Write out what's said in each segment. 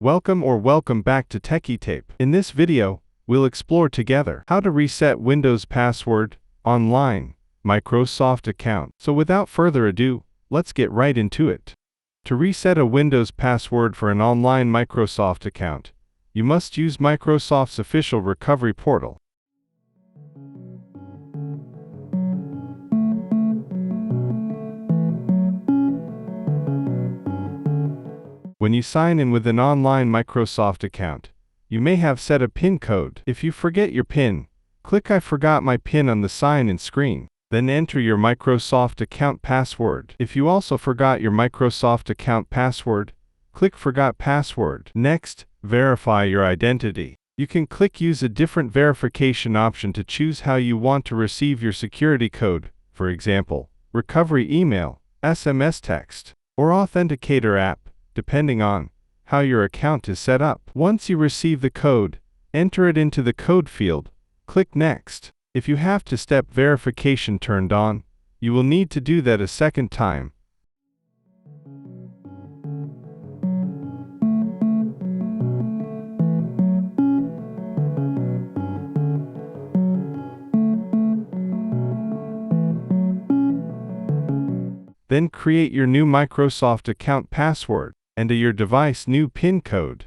Welcome back to TechieTape. In this video, we'll explore together how to reset Windows password, online, Microsoft account. So without further ado, let's get right into it. To reset a Windows password for an online Microsoft account, you must use Microsoft's official recovery portal. When you sign in with an online Microsoft account, you may have set a PIN code. If you forget your PIN, click I forgot my PIN on the sign-in screen. Then enter your Microsoft account password. If you also forgot your Microsoft account password, click Forgot Password. Next, verify your identity. You can click Use a different verification option to choose how you want to receive your security code, for example, recovery email, SMS text, or authenticator app, depending on how your account is set up. Once you receive the code, enter it into the code field. Click Next. If you have two-step verification turned on, you will need to do that a second time. Then create your new Microsoft account password. Enter your device new PIN code.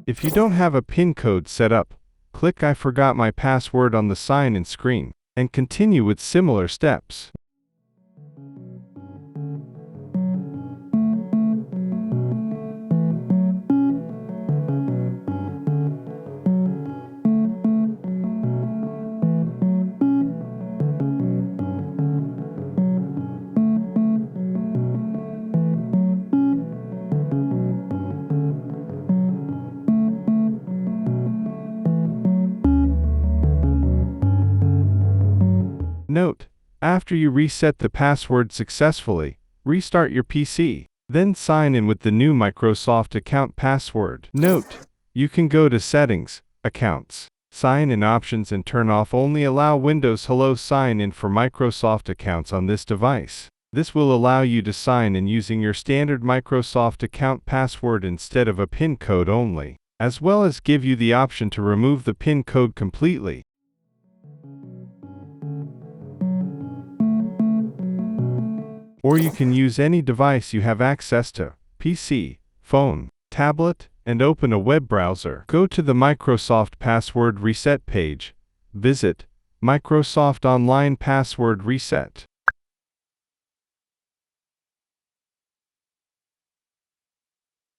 If you don't have a PIN code set up, click I forgot my password on the sign-in screen, and continue with similar steps. Note: after you reset the password successfully, restart your PC. Then sign in with the new Microsoft account password. Note: you can go to Settings, Accounts, Sign In Options and turn off Only Allow Windows Hello Sign In for Microsoft accounts on this device. This will allow you to sign in using your standard Microsoft account password instead of a PIN code only, as well as give you the option to remove the PIN code completely. Or you can use any device you have access to, PC, phone, tablet, and open a web browser. Go to the Microsoft Password Reset page. Visit Microsoft Online Password Reset.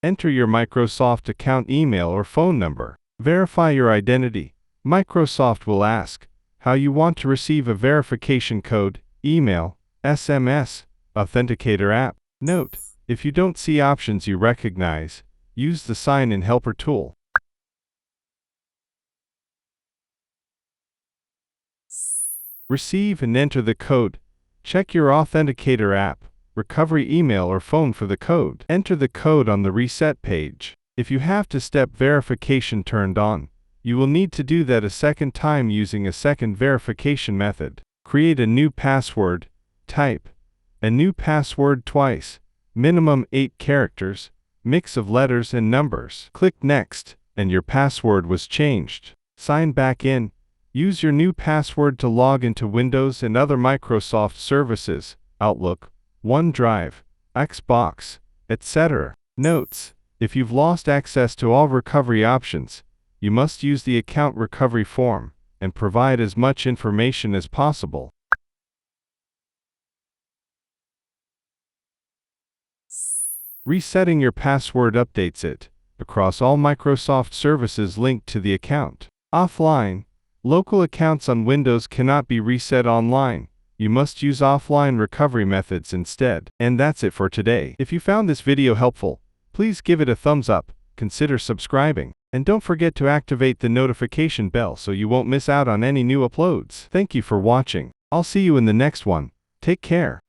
Enter your Microsoft account email or phone number. Verify your identity. Microsoft will ask how you want to receive a verification code, email, SMS, authenticator app. Note: if you don't see options you recognize, use the Sign-in Helper tool. Receive and enter the code. Check your authenticator app, recovery email or phone for the code. Enter the code on the reset page. If you have two-step verification turned on, you will need to do that a second time using a second verification method. Create a new password. Type a new password twice, minimum 8 characters, mix of letters and numbers. Click Next, and your password was changed. Sign back in. Use your new password to log into Windows and other Microsoft services, Outlook, OneDrive, Xbox, etc. Notes: if you've lost access to all recovery options, you must use the account recovery form and provide as much information as possible. Resetting your password updates it across all Microsoft services linked to the account. Offline, local accounts on Windows cannot be reset online. You must use offline recovery methods instead. And that's it for today. If you found this video helpful, please give it a thumbs up, consider subscribing, And don't forget to activate the notification bell so you won't miss out on any new uploads. Thank you for watching. I'll see you in the next one. Take care.